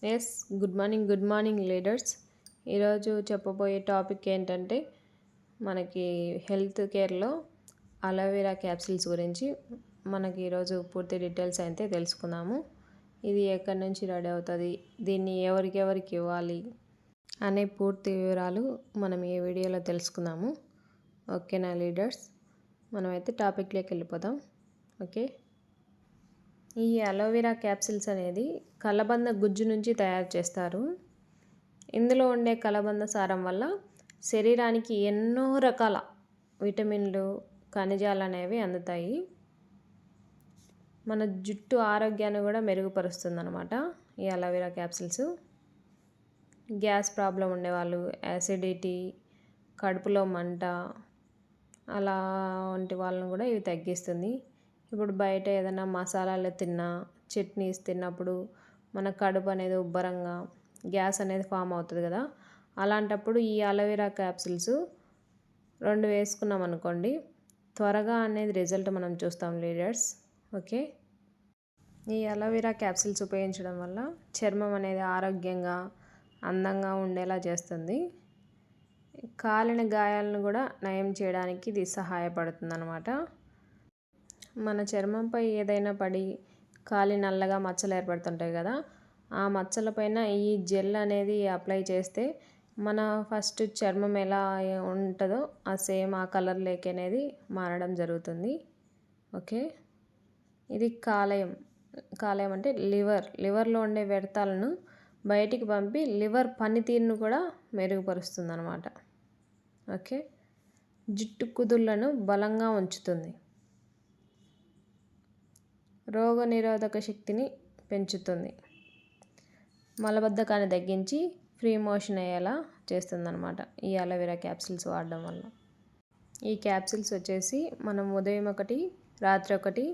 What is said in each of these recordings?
Yes good morning leaders. ఈరోజు చెప్పబోయే topic ఏంటంటే మనకి హెల్త్ కేర్లో అలోవెరా క్యాప్సిల్స్ గురించి మనకి ఈరోజు పూర్తి డీటెయిల్స్ అయితే తెలుసుకుందాము. ఇది ఎక్కడి నుంచి రెడీ అవుతుంది, దీన్ని ఎవరికి ఇవ్వాలి అనే పూర్తి వివరాలు మనం ఈ వీడియోలో తెలుసుకుందాము. ఓకేనా లీడర్స్, మనమైతే టాపిక్లోకి వెళ్ళిపోదాం. ఓకే, ఈ అలోవెరా క్యాప్సిల్స్ అనేది కలబంద గుజ్జు నుంచి తయారు చేస్తారు. ఇందులో ఉండే కలబంద సారం వల్ల శరీరానికి ఎన్నో రకాల విటమిన్లు, ఖనిజాలు అనేవి అందుతాయి. మన జుట్టు ఆరోగ్యాన్ని కూడా మెరుగుపరుస్తుంది అన్నమాట ఈ అలోవెరా క్యాప్సిల్స్. గ్యాస్ ప్రాబ్లం ఉండేవాళ్ళు, యాసిడిటీ, కడుపులో మంట అలాంటి వాళ్ళని కూడా ఇవి తగ్గిస్తుంది. ఇప్పుడు బయట ఏదైనా మసాలాలు తిన్నా, చట్నీస్ తిన్నప్పుడు మన కడుపు అనేది ఉబ్బరంగా గ్యాస్ అనేది ఫామ్ అవుతుంది కదా, అలాంటప్పుడు ఈ అలోవెరా క్యాప్సిల్స్ 2 వేసుకున్నాం అనుకోండి, త్వరగా అనేది రిజల్ట్ మనం చూస్తాం లీడర్స్. ఓకే, ఈ అలోవెరా క్యాప్సిల్స్ ఉపయోగించడం వల్ల చర్మం అనేది ఆరోగ్యంగా అందంగా ఉండేలా చేస్తుంది. కాలిన గాయాలను కూడా నయం చేయడానికి ఇది సహాయపడుతుంది అన్నమాట. మన చర్మంపై ఏదైనా పడి కాలి నల్లగా మచ్చలు ఏర్పడుతుంటాయి కదా, ఆ మచ్చలపైన ఈ జెల్ అనేది అప్లై చేస్తే మన ఫస్ట్ చర్మం ఎలా ఉంటుందో ఆ సేమ్ ఆ కలర్ లేక్ అనేది మారడం జరుగుతుంది. ఓకే, ఇది కాలేయం అంటే లివర్లో ఉండే వ్యర్థాలను బయటికి పంపి లివర్ పనితీరును కూడా మెరుగుపరుస్తుంది అన్నమాట. ఓకే, జుట్టు కుదుళ్లను బలంగా ఉంచుతుంది, రోగనిరోధక శక్తిని పెంచుతుంది, మలబద్ధకాన్ని తగ్గించి ఫ్రీ మోషన్ అయ్యేలా చేస్తుందన్నమాట ఈ అలోవెరా క్యాప్సిల్స్ వాడడం వల్ల. ఈ క్యాప్సిల్స్ వచ్చేసి మనం ఉదయం ఒకటి, రాత్రి ఒకటి,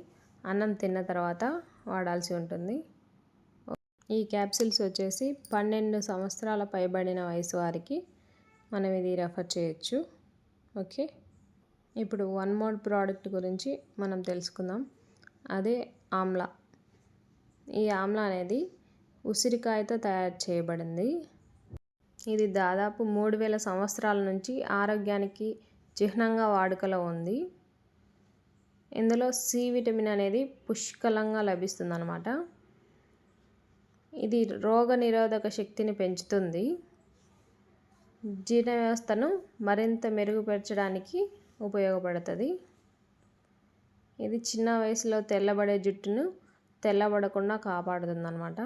అన్నం తిన్న తర్వాత వాడాల్సి ఉంటుంది. ఈ క్యాప్సిల్స్ వచ్చేసి 12 సంవత్సరాల పైబడిన వయసు వారికి మనం ఇది రెఫర్ చేయొచ్చు. ఓకే, ఇప్పుడు వన్ మోర్ ప్రోడక్ట్ గురించి మనం తెలుసుకుందాం. అదే ఆమ్లా. ఈ ఆమ్లా అనేది ఉసిరికాయతో తయారు చేయబడింది. ఇది దాదాపు 3000 సంవత్సరాల నుంచి ఆరోగ్యానికి చిహ్నంగా వాడుకలో ఉంది. ఇందులో సి విటమిన్ అనేది పుష్కలంగా లభిస్తుంది అన్నమాట. ఇది రోగ నిరోధక శక్తిని పెంచుతుంది, జీర్ణ వ్యవస్థను మరింత మెరుగుపరచడానికి ఉపయోగపడుతుంది. ఇది చిన్న వయసులో తెల్లబడే జుట్టును తెల్లబడకుండా కాపాడుతుంది అన్నమాట.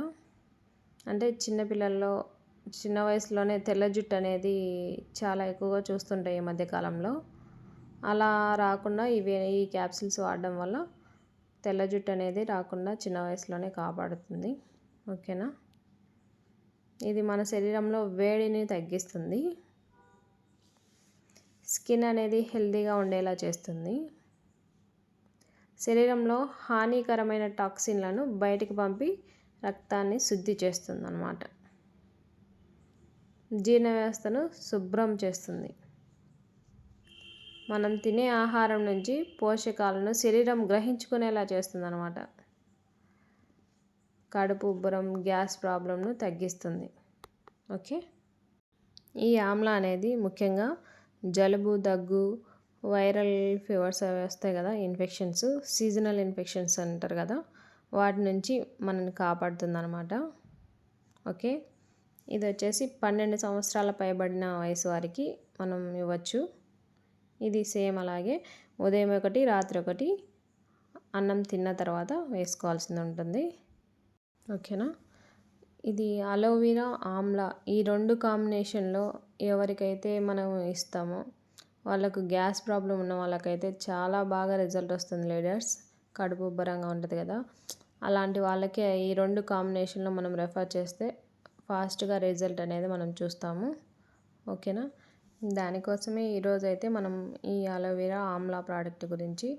అంటే చిన్నపిల్లల్లో చిన్న వయసులోనే తెల్ల జుట్టు అనేది చాలా ఎక్కువగా చూస్తుంటాయి ఈ మధ్యకాలంలో. అలా రాకుండా ఈ క్యాప్సిల్స్ వాడడం వల్ల తెల్ల జుట్టు అనేది రాకుండా చిన్న వయసులోనే కాపాడుతుంది. ఓకేనా, ఇది మన శరీరంలో వేడిని తగ్గిస్తుంది, స్కిన్ అనేది హెల్తీగా ఉండేలా చేస్తుంది, శరీరంలో హానికరమైన టాక్సిన్లను బయటికి పంపి రక్తాన్ని శుద్ధి చేస్తుంది అన్నమాట. జీర్ణ వ్యవస్థను శుభ్రం చేస్తుంది, మనం తినే ఆహారం నుంచి పోషకాలను శరీరం గ్రహించుకునేలా చేస్తుంది అన్నమాట. కడుపు ఉబ్బరం, గ్యాస్ ప్రాబ్లంను తగ్గిస్తుంది. ఓకే, ఈ ఆమ్లా అనేది ముఖ్యంగా జలుబు, దగ్గు, వైరల్ ఫీవర్స్ అవి వస్తాయి కదా, ఇన్ఫెక్షన్స్, సీజనల్ ఇన్ఫెక్షన్స్ అంటారు కదా, వాటి నుంచి మనల్ని కాపాడుతుంది అన్నమాట. ఓకే, ఇది వచ్చేసి 12 సంవత్సరాల పైబడిన వయసు వారికి మనం ఇవ్వచ్చు. ఇది సేమ్ అలాగే ఉదయం ఒకటి, రాత్రి ఒకటి, అన్నం తిన్న తర్వాత వేసుకోవాల్సింది ఉంటుంది. ఓకేనా, ఇది అలోవెరా, ఆమ్లా ఈ 2 కాంబినేషన్లో ఎవరికైతే మనం ఇస్తామో వాళ్ళకు గ్యాస్ ప్రాబ్లం ఉన్న వాళ్ళకైతే చాలా బాగా రిజల్ట్ వస్తుంది లీడర్స్. కడుపు ఉబ్బరంగా ఉంటుంది కదా, అలాంటి వాళ్ళకి ఈ 2 కాంబినేషన్లో మనం రెఫర్ చేస్తే ఫాస్ట్గా రిజల్ట్ అనేది మనం చూస్తాము. ఓకేనా, దానికోసమే ఈరోజు అయితే మనం ఈ అలోవెరా, ఆమ్లా ప్రోడక్ట్ గురించి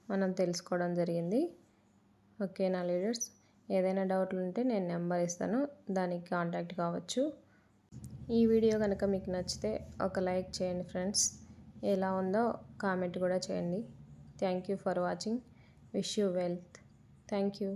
మనం తెలుసుకోవడం జరిగింది. ఓకేనా లీడర్స్, ఏదైనా డౌట్లు ఉంటే నేను నెంబర్ ఇస్తాను, దానికి కాంటాక్ట్ కావచ్చు. ఈ వీడియో కనుక మీకు నచ్చితే ఒక లైక్ చేయండి ఫ్రెండ్స్. ఎలా ఉందో కామెంట్ కూడా చేయండి. Thank you for watching. Wish you wealth. Thank you.